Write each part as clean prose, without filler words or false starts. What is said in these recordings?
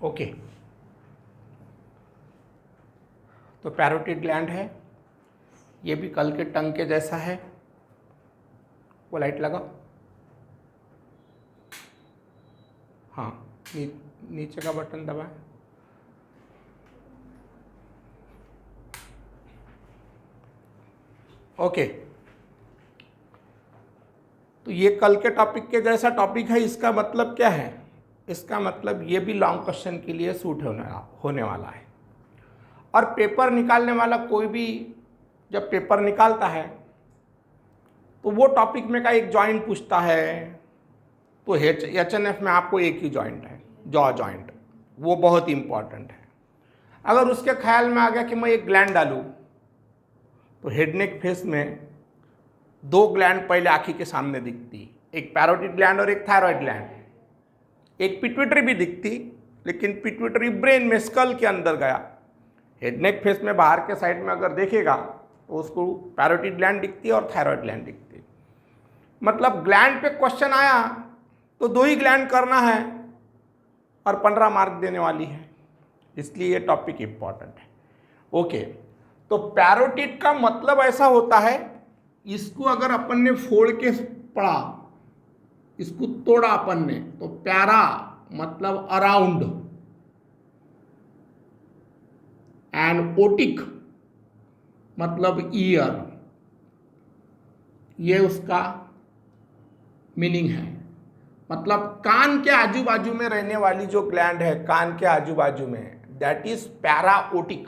Okay, तो parotid gland है, ये भी कल के टंग के जैसा है। वो लाइट लगा, हाँ, नीचे का बटन दबाएं। ओके, तो ये कल के टॉपिक के जैसा टॉपिक है। इसका मतलब क्या है? इसका मतलब ये भी लॉन्ग क्वेश्चन के लिए सूट होने वाला है। और पेपर निकालने वाला कोई भी जब पेपर निकालता है तो वो टॉपिक में का एक जॉइंट पूछता है, तो HNF में आपको एक ही जॉइंट है, जॉ जॉइंट, वो बहुत इंपॉर्टेंट है। अगर उसके ख्याल में आ गया कि मैं एक ग्लैंड डालूं, तो हेड नेक फेस में दो ग्लैंड पहले आंखी के सामने दिखती, एक पैरोटिड ग्लैंड और एक थायराइड ग्लैंड। एक पिट्यूटरी भी दिखती, लेकिन पिट्यूटरी ब्रेन में स्कल के अंदर गया। हेड नेक फेस में बाहर के साइड में अगर देखेगा तो उसको पैरोटिड ग्लैंड दिखती है और थायराइड ग्लैंड दिखती है। मतलब ग्लैंड पे क्वेश्चन आया तो दो ही ग्लैंड करना है और 15 मार्क देने वाली है, इसलिए ये टॉपिक इंपॉर्टेंट है। ओके, तो पैरोटिड का मतलब ऐसा होता है, इसको अगर अपन ने फोड़ के पढ़ा, इसको तोड़ा अपन ने, तो प्यारा मतलब अराउंड, एंड ओटिक मतलब ईयर, ये उसका मीनिंग है। मतलब कान के आजू बाजू में रहने वाली जो ग्लैंड है, कान के आजू बाजू में, दैट इज पैराओटिक,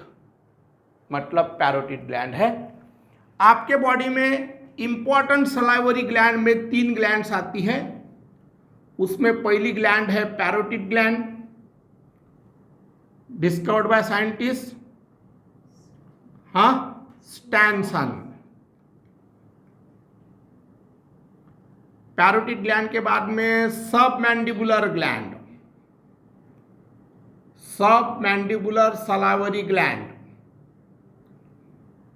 मतलब पैरोटिड ग्लैंड है। आपके बॉडी में इंपॉर्टेंट सलाइवरी ग्लैंड में 3 ग्लैंड्स आती है। उसमें पहली ग्लैंड है parotid gland, discovered by scientist Stenson. Parotid gland के बाद में submandibular gland, submandibular salivary gland,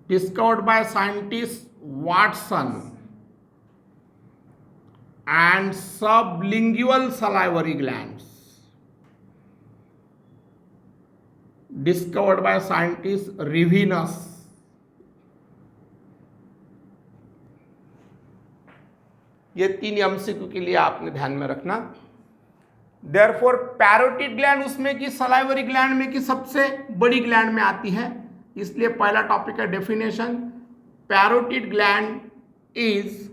discovered by scientist Watson, and sublingual salivary glands, discovered by scientist Rivinus. ये 3 MCQ के लिए आपने ध्यान में रखना। देयरफॉर पैरोटिड ग्लैंड उसमें की सलाइवरी ग्लैंड में की सबसे बड़ी ग्लैंड में आती है, इसलिए पहला टॉपिक है definition. Parotid gland is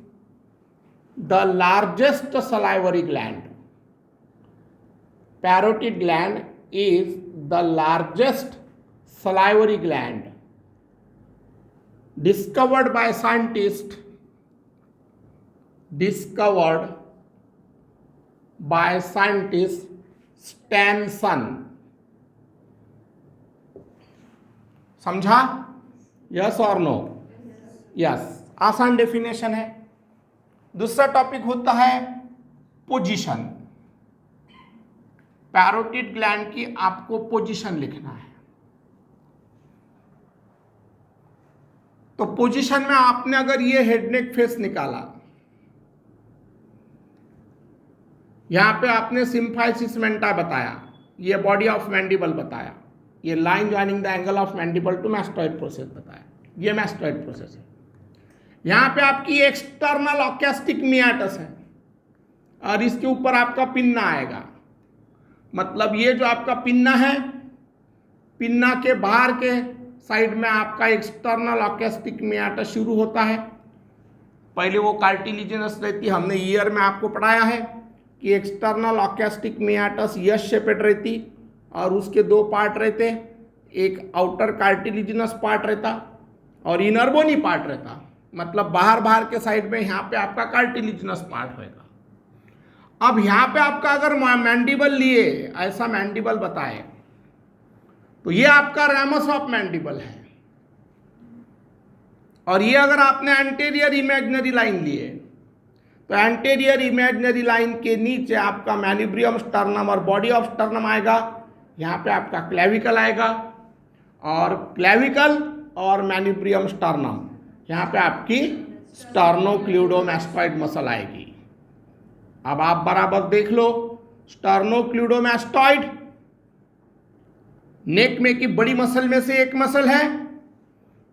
the largest salivary gland. Parotid gland is the largest salivary gland discovered by scientist, discovered by scientist Stenson. समझा? यस और नो? यस, आसान डेफिनेशन है। दूसरा टॉपिक होता है पोजीशन। पैरोटिड ग्लैंड की आपको पोजीशन लिखना है। तो पोजीशन में आपने अगर ये हेड नेक फेस निकाला, यहां पे आपने सिम्फाइसिस मेंटा बताया, ये बॉडी ऑफ मैंडिबल बताया, ये line joining the angle of mandible to mastoid process बताया, ये मैस्टॉइड प्रोसेस है। यहां पे आपकी एक्सटर्नल ऑक्यास्टिक मियाटस है और इसके ऊपर आपका पिन्ना आएगा। मतलब ये जो आपका पिन्ना है, पिन्ना के बाहर के साइड में आपका एक्सटर्नल ऑक्यास्टिक मियाटस शुरू होता है। पहले वो कार्टिलिजिनस रहती, हमने ईयर में आपको पढ़ाया है कि एक्सटर्नल ऑक्यास्टिक मियाटस यस शेपेड रहती और उसके 2 पार्ट रहते, एक आउटर कार्टिलिजिनस पार्ट रहता और इनर बोनी पार्ट रहता। मतलब बाहर के साइड में यहाँ पे आपका कार्टिलिजिनस पार्ट होएगा। अब यहाँ पे आपका अगर मैंडिबल लिए, ऐसा मैंडिबल बताए, तो ये आपका रैमस ऑफ मैंडिबल है। और ये अगर आपने एंटेरियर इमेजिनरी लाइन लिए, तो एंटेरियर इमेजिनरी लाइन के नीचे आपका मैनिब्रियम स्टर्नम और बॉडी ऑफ स्टर्नम आएगा। यहाँ पे आपका क्लेविकल आएगा और क्लेविकल और मैनिब्रियम स्टर्नम, यहाँ पे आपकी स्टर्नोक्लियोडोमैस्टॉइड मसल आएगी। अब आप बराबर देख लो, स्टर्नोक्लियोडोमैस्टॉइड नेक में की बड़ी मसल में से एक मसल है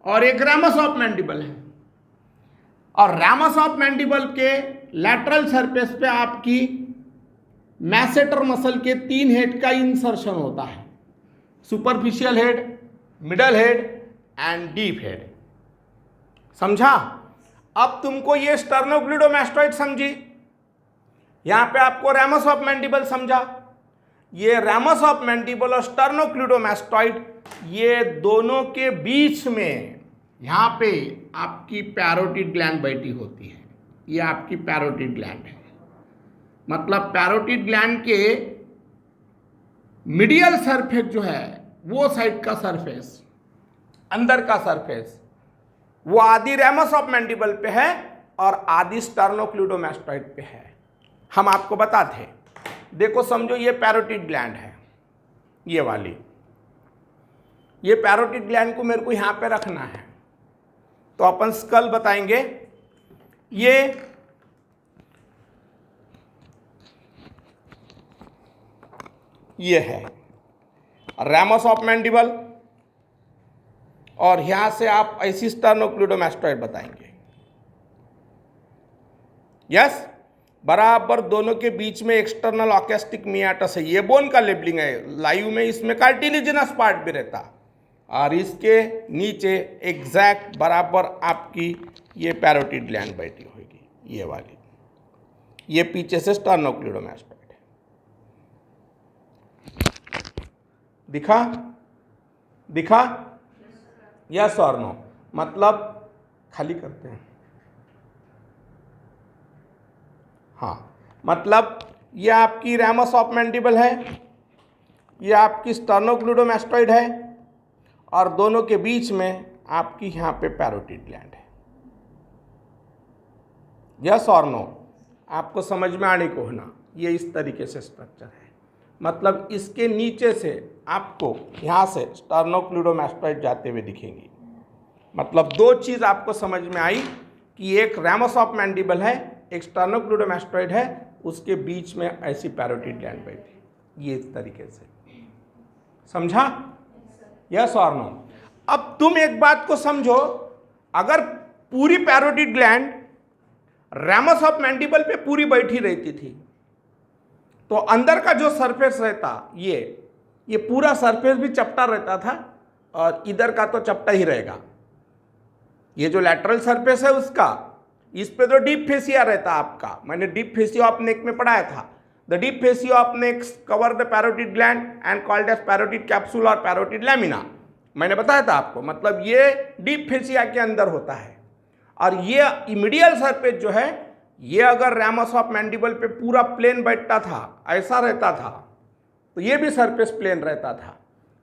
और एक रैमस ऑफ मैंडिबल है, और रैमस ऑफ मैंडिबल के लैटरल सरफेस पे आपकी मैसेटर मसल के 3 हेड का इंसर्शन होता है, superficial head, middle head and deep head. समझा? अब तुमको ये स्टर्नोक्लिडोमास्टॉइड समझी, यहां पे आपको रैमस ऑफ मैंडिबल समझा। ये रैमस ऑफ मैंडिबल और स्टर्नोक्लिडोमास्टॉइड, ये दोनों के बीच में यहां पे आपकी पैरोटिड ग्लैंड बैठी होती है। ये आपकी पैरोटिड ग्लैंड है, मतलब पैरोटिड ग्लैंड के मीडियल सरफेस जो है, वो साइड का सरफेस, अंदर का सरफेस, वो आधी रैमस ऑफ मैंडिबल पे है और आधी स्टर्नोक्लिडोमास्टॉइड पे है। हम आपको बताते हैं, देखो समझो ये पैरोटिड ग्लैंड है, ये वाली, ये पैरोटिड ग्लैंड को मेरे को यहां पे रखना है, तो अपन स्कल बताएंगे। ये है रैमस ऑफ मैंडिबल, और यहां से आप ऐसी स्टर्नोक्लिडोमास्टॉइड बताएंगे। यस, बराबर दोनों के बीच में एक्सटर्नल ऑकेस्टिक मियाटस है, ये बोन का लेबलिंग है। लाइव में इसमें कार्टिलेजिनस पार्ट भी रहता, और इसके नीचे एग्जैक्ट बराबर आपकी ये पैरोटिड ग्लैंड बैठी होगी, ये वाली। ये पीछे से स्टर्नोक्लिडोमास्टॉइड है। दिखा दिखा? यस और नो? मतलब खाली करते हैं। हाँ, मतलब ये आपकी रैमस ऑफ मैंडिबल है, ये आपकी स्टर्नोक्लिडोमास्टॉइड है, और दोनों के बीच में आपकी यहाँ पे पैरोटिड ग्लैंड है। यस और नो? आपको समझ में आने को होना, ये इस तरीके से स्ट्रक्चर है। मतलब इसके नीचे से आपको यहाँ से स्टर्नोक्लिडोमास्टॉइड जाते हुए दिखेंगी। मतलब दो चीज़ आपको समझ में आई कि एक रैमस ऑफ मैंडिबल है, एक स्टर्नोक्लिडोमास्टॉइड है, उसके बीच में ऐसी पैरोटिड ग्लैंड बैठी, ये इस तरीके से। समझा? यस और नो? अब तुम एक बात को समझो, अगर पूरी parotid gland ramus of mandible पे पूरी बैठी रहती थी, तो अंदर का जो सरफेस रहता, ये पूरा सरफेस भी चपटा रहता था, और इधर का तो चपटा ही रहेगा। ये जो लैटरल सरफेस है उसका, इस पे तो डीप फेसिया रहता आपका। मैंने डीप फेसिया ऑफ नेक में पढ़ाया था। The deep fascia of neck cover the parotid gland and called as parotid capsule और पैरोटिड लैमिना, मैंने बताया था आपको। मतलब ये डीप फेसिया के अंदर होता है, और ये मीडियल सरफेस जो है, ये अगर रैमस ऑफ मैंडिबल पे पूरा प्लेन बैठता था, ऐसा रहता था, तो ये भी सरफेस प्लेन रहता था।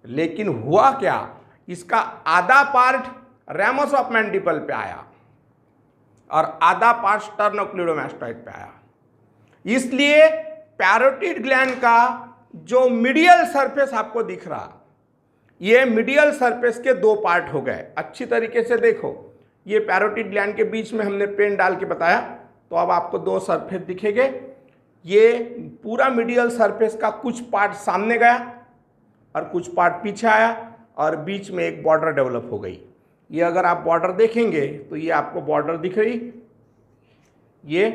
लेकिन हुआ क्या, इसका आधा पार्ट रैमस ऑफ मैंडिबल पे आया और आधा पार्ट स्टर्नोक्लिडोमास्टॉइड पे आया। इसलिए पैरोटिड ग्लैंड का जो मीडियल सरफेस आपको दिख रहा, ये मीडियल सरफेस के दो पार्ट हो गए। अच्छी तरीके से देखो, ये पैरोटिड ग्लैंड के बीच में हमने पेन डाल के बताया, तो अब आपको दो सरफेस दिखेंगे। ये पूरा मीडियल सरफेस का कुछ पार्ट सामने गया और कुछ पार्ट पीछे आया, और बीच में एक बॉर्डर डेवलप हो गई। ये अगर आप बॉर्डर देखेंगे तो ये आपको बॉर्डर दिख रही, ये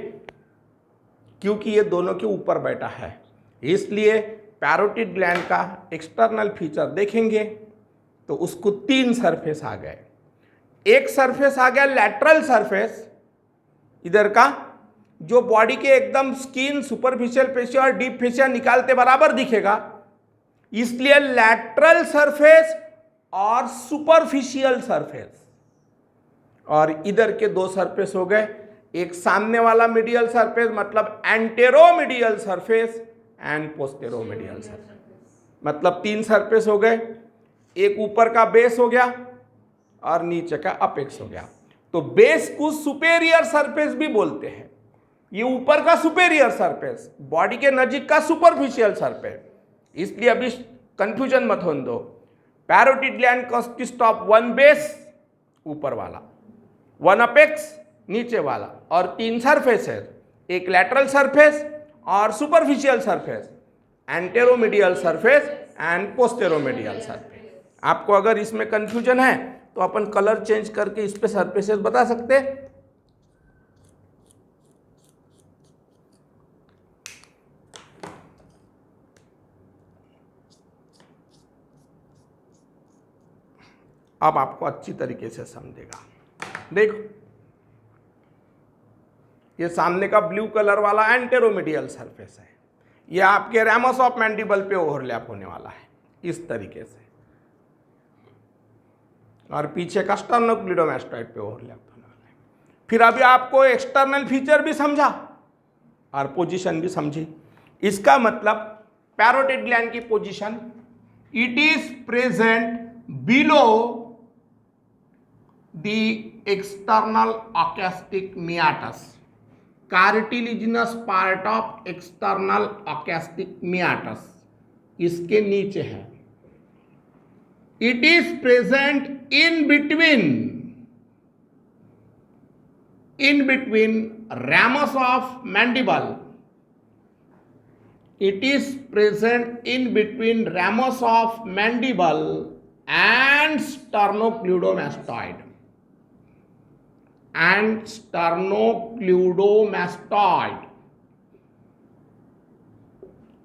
क्योंकि ये दोनों के ऊपर बैठा है, इसलिए पैरोटिड ग्लैंड का एक्सटर्नल फीचर देखेंगे तो उसको 3 सरफेस आ गए। एक सरफेस आ गया लैटरल सरफेस, इधर का, जो बॉडी के एकदम स्किन, सुपरफिशियल फेसिया और डीप फेसिया निकालते बराबर दिखेगा, इसलिए लैटरल सरफेस और सुपरफिशियल सरफेस। और इधर के 2 सरफेस हो गए, एक सामने वाला मीडियल सरफेस, मतलब anteromedial surface and posteromedial surface, मतलब 3 सरफेस हो गए। एक ऊपर का बेस हो गया और नीचे का अपेक्स हो गया। तो बेस को सुपेरियर सरफेस भी बोलते हैं। ये ऊपर का सुपेरियर सरफेस, बॉडी के नजीक का सुपरफिशियल सरफेस, इसलिए अभी कंफ्यूजन मत होने दो। Parotid gland consist of 1 base ऊपर वाला, 1 अपेक्स नीचे वाला, और 3 सरफेसेस, एक लैटरल सरफेस और superficial surface, anteromedial surface and posteromedial surface. आपको अगर इसमें कंफ्यूजन है तो अपन कलर चेंज करके इस पे सरफेसेस बता सकते हैं। अब आपको अच्छी तरीके से समझेगा। देखो, ये सामने का ब्लू कलर वाला एंटेरोमीडियल सरफेस है, ये आपके रैमस ऑफ मैंडिबल पे ओवरलैप होने वाला है इस तरीके से, और पीछे का स्टर्नोक्लीडोमास्टॉइड पे ओवरलैप होने वाला है। फिर अभी आपको एक्सटर्नल फीचर भी समझा और पोजीशन भी समझी। इसका मतलब पैरोटिड ग्लैंड की position, it is present below the external acoustic meatus, cartilaginous part of external acoustic meatus इसके नीचे है। It is present in between ramus of mandible. It is present in between ramus of mandible and sternocleidomastoid.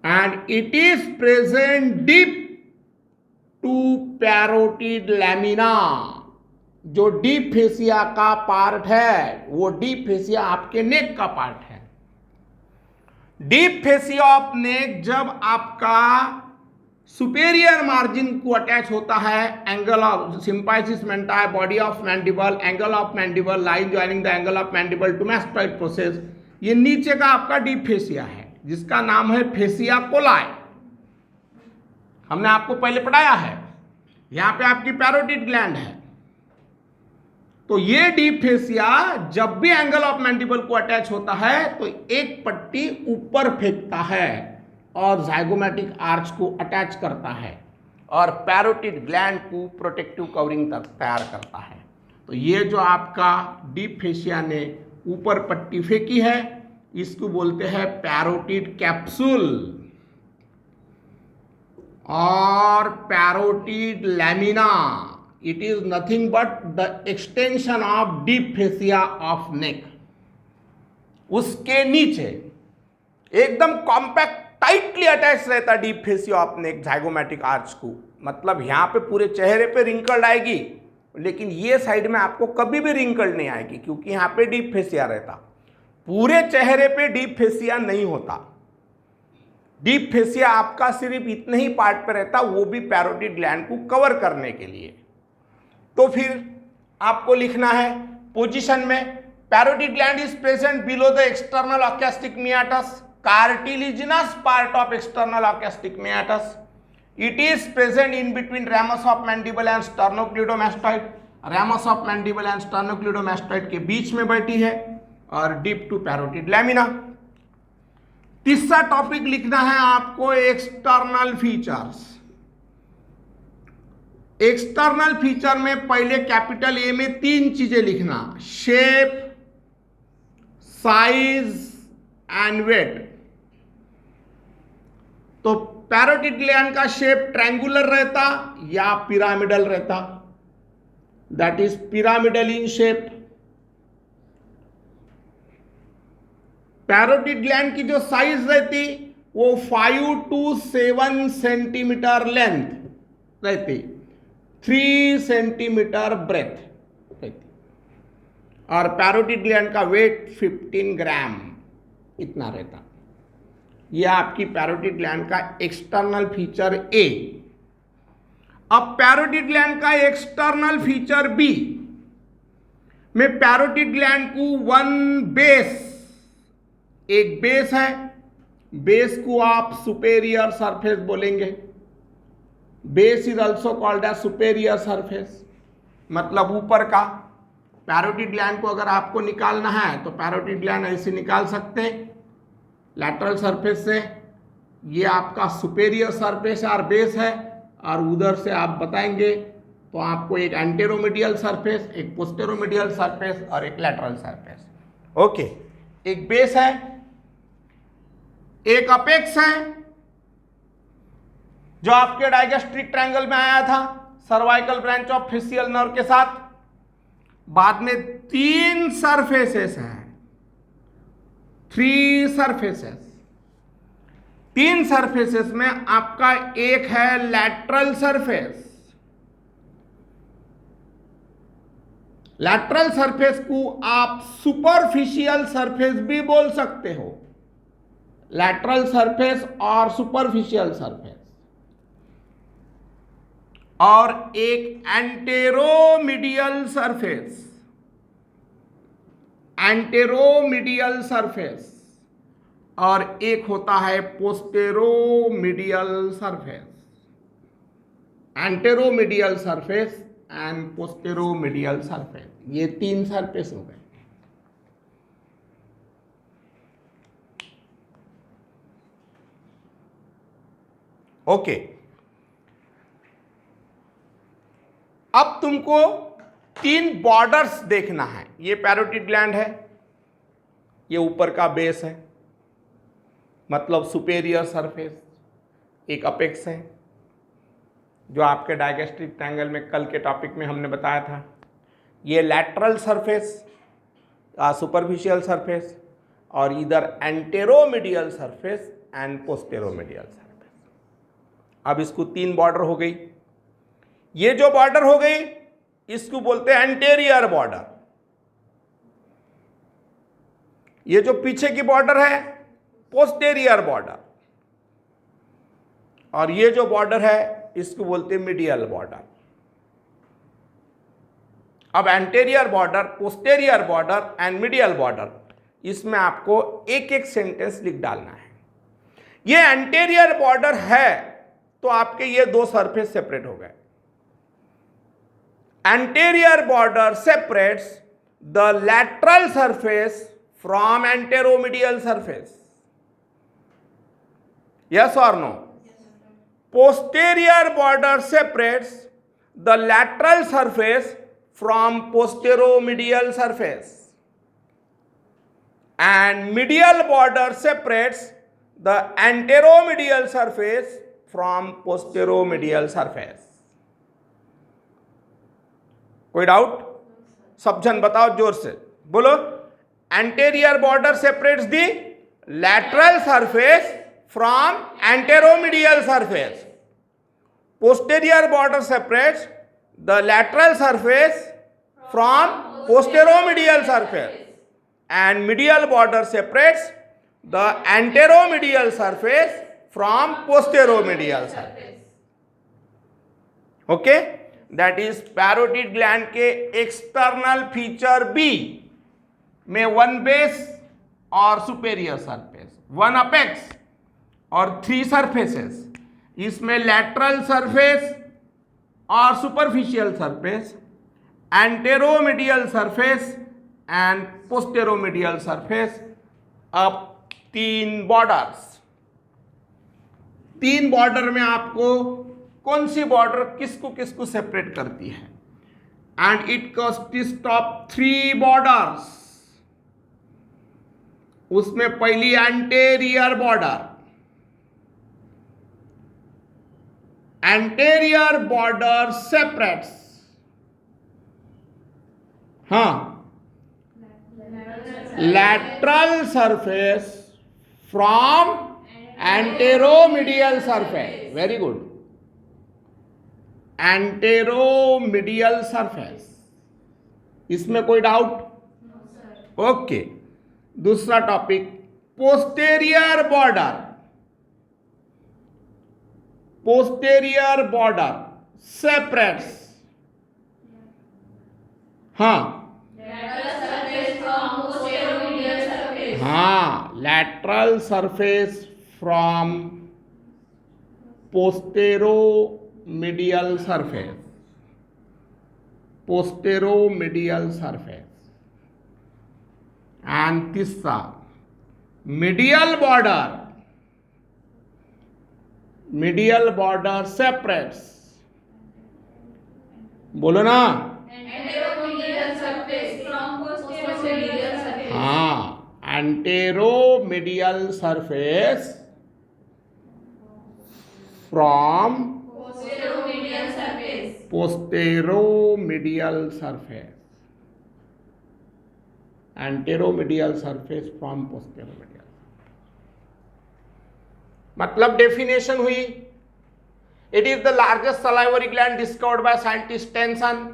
And it is present deep to parotid lamina। जो deep fascia का part है वो deep fascia आपके नेक का part है। Deep fascia of नेक जब आपका superior margin को अटैच होता है, angle of symphysis menti, body of mandible, angle of mandible, line joining the angle of mandible to mastoid process, ये नीचे का आपका डीप फेसिया है जिसका नाम है फेसिया कोलाई। हमने आपको पहले पढ़ाया है। यहां पे आपकी पैरोटिड ग्लैंड है, तो ये डीप फेसिया जब भी एंगल ऑफ मैंडिबल को अटैच होता है तो एक पट्टी ऊपर फेंकता है और जाइगोमैटिक आर्च को अटैच करता है और पैरोटिड ग्लैंड को प्रोटेक्टिव कवरिंग तैयार करता है। तो ये जो आपका डीप फेसिया ने ऊपर पट्टी फेंकी है इसको बोलते हैं पैरोटिड कैप्सूल और parotid lamina. It is nothing but the extension of deep fascia of नेक। उसके नीचे एकदम कॉम्पैक्ट टाइटली अटैच रहता deep fascia of neck zygomatic arch को। मतलब यहां पे पूरे चेहरे पे रिंकल आएगी, लेकिन ये साइड में आपको कभी भी रिंकल नहीं आएगी क्योंकि यहां पे डीप फेसिया रहता। पूरे चेहरे पे डीप फेसिया नहीं होता। डीप फेसिया आपका सिर्फ इतने ही पार्ट पे रहता, वो भी पैरोटिड ग्लैंड को कवर करने के लिए। तो फिर आपको लिखना है पोजीशन में, parotid gland is present below the external acoustic meatus, cartilaginous part of external acoustic meatus. It is present in between ramus of mandible and sternocleidomastoid. ramus of mandible and sternocleidomastoid के बीच में बैठी है और deep to parotid lamina. तीसरा topic लिखना है आपको external features. External feature में पहले कैपिटल ए में 3 चीजें लिखना, शेप, साइज एंड वेट। तो पैरोटिड ग्लैंड का शेप ट्रायंगुलर रहता या पिरामिडल रहता, that is pyramidal in shape. Parotid gland की जो साइज रहती वो 5 to 7 सेंटीमीटर लेंथ रहती, 3 सेंटीमीटर ब्रेथ रहती, और पैरोटिड ग्लैंड का वेट 15 ग्राम इतना रहता। यह आपकी पैरोटिड ग्लैंड का एक्सटर्नल फीचर ए। अब पैरोटिड ग्लैंड का एक्सटर्नल फीचर बी में पैरोटिड ग्लैंड को 1 बेस, एक बेस है, बेस को आप सुपेरियर सरफेस बोलेंगे। Base is also called as superior surface, मतलब ऊपर का। पैरोटिड ग्लैंड को अगर आपको निकालना है तो पैरोटिड ग्लैंड ऐसे निकाल सकते हैं लैटरल सरफेस से। ये आपका सुपेरियर सरफेस और बेस है, और उधर से आप बताएंगे तो आपको एक एंटेरोमीडियल सरफेस, एक पोस्टेरोमीडियल सरफेस और एक लैटरल सरफेस। ओके, एक बेस है, एक अपेक्स है जो आपके डायगेस्ट्रिक ट्रायंगल में आया था cervical branch of facial nerve के साथ। बाद में 3 सरफेसेस हैं, 3 सरफेसेस। 3 सरफेसेस में आपका एक है लैटरल सरफेस। लैटरल सरफेस को आप सुपरफिशियल सरफेस भी बोल सकते हो, लैटरल सरफेस और सुपरफिशियल सरफेस। और एक एंटेरोमीडियल सरफेस, एंटेरोमीडियल सरफेस, और एक होता है पोस्टेरोमीडियल surface. Anteromedial surface and posteromedial surface, ये 3 सरफेस हो गए। ओके, अब तुमको 3 बॉर्डर्स देखना है। ये पैरोटिड ग्लैंड है, ये ऊपर का बेस है, मतलब सुपेरियर सरफेस, एक अपेक्स है जो आपके डायगेस्ट्रिक ट्रायंगल में कल के टॉपिक में हमने बताया था। ये लैटरल सरफेस, सुपरफिशियल सरफेस, और इधर anteromedial surface and posteromedial surface. अब इसको 3 बॉर्डर हो गई। ये जो बॉर्डर हो गई इसको बोलते हैं एंटेरियर बॉर्डर। ये जो पीछे की बॉर्डर है पोस्टेरियर बॉर्डर, और ये जो बॉर्डर है इसको बोलते हैं मीडियल बॉर्डर। अब anterior border, posterior border and medial border, इसमें आपको एक एक सेंटेंस लिख डालना है। ये एंटेरियर बॉर्डर है तो आपके ये 2 सरफेस सेपरेट हो गए। Anterior border separates the lateral surface from anteromedial surface, yes or no? Posterior border separates the lateral surface from posteromedial surface, and medial border separates the anteromedial surface from posteromedial surface. कोई doubt? सब जन बताओ जोर से बोलो। Anterior border separates the lateral surface from anteromedial surface. Posterior border separates the lateral surface from posteromedial surface, and medial border separates the anteromedial surface from posteromedial surface. Okay, that is parotid gland के external feature B में 1 base और superior surface, 1 apex और 3 surfaces. इसमें lateral surface और superficial surface, anteromedial surface and posteromedial surface. अब 3 borders. 3 border में आपको कौन सी बॉर्डर किसको किसको सेपरेट करती है? And it consist of 3 borders. उसमें पहली anterior border. Anterior border separates, lateral surface from anteromedial surface. Very good, anteromedial surface. इसमें कोई डाउट? ओके। दूसरा topic posterior border. Posterior border separates, lateral surface from posteromedial surface, posteromedial surface. And तीसरा medial border. Medial border separates, बोलो ना, anteromedial surface from posteromedial surface, posteromedial surface, anteromedial surface from posteromedial. मतलब definition हुई, it is the largest salivary gland discovered by scientist tension.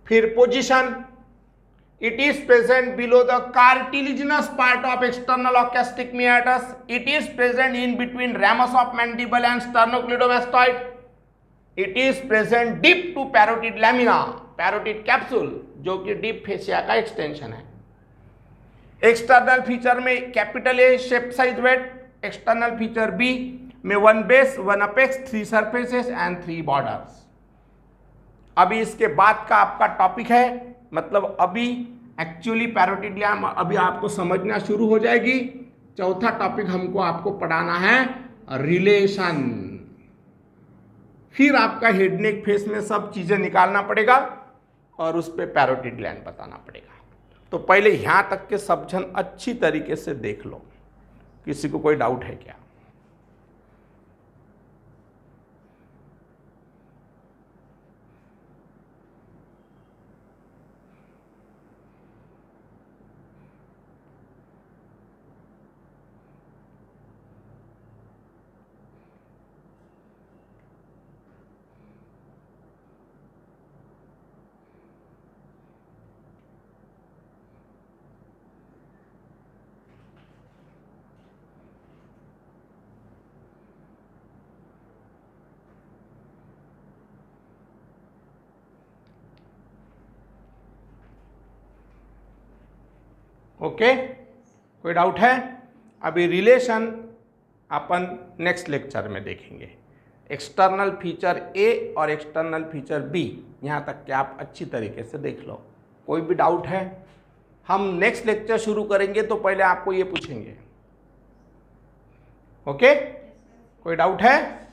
फिर position, it is present below the cartilaginous part of external ocastic meatus. It is present in between ramus of mandible and sternocleidomastoid. It is present deep to parotid lamina, parotid capsule, जो कि deep fascia का extension है। External feature में capital A shape size weight, external feature B में 1 base 1 apex 3 surfaces and 3 borders. अभी इसके बाद का आपका टॉपिक है, मतलब अभी एक्चुअली पैरोटिड लैम अभी आपको समझना शुरू हो जाएगी। चौथा टॉपिक हमको आपको पढ़ाना है रिलेशन। फिर आपका हेड नेक फेस में सब चीजें निकालना पड़ेगा और उस पर पैरोटिड ग्लैंड बताना पड़ेगा। तो पहले यहां तक के सब जन अच्छी तरीके से देख लो, किसी को कोई डाउट है क्या? ओके, कोई डाउट है? अभी रिलेशन अपन नेक्स्ट लेक्चर में देखेंगे। एक्सटर्नल फीचर ए और एक्सटर्नल फीचर बी, यहाँ तक कि आप अच्छी तरीके से देख लो। कोई भी डाउट है? हम नेक्स्ट लेक्चर शुरू करेंगे तो पहले आपको ये पूछेंगे। ओके, कोई डाउट है?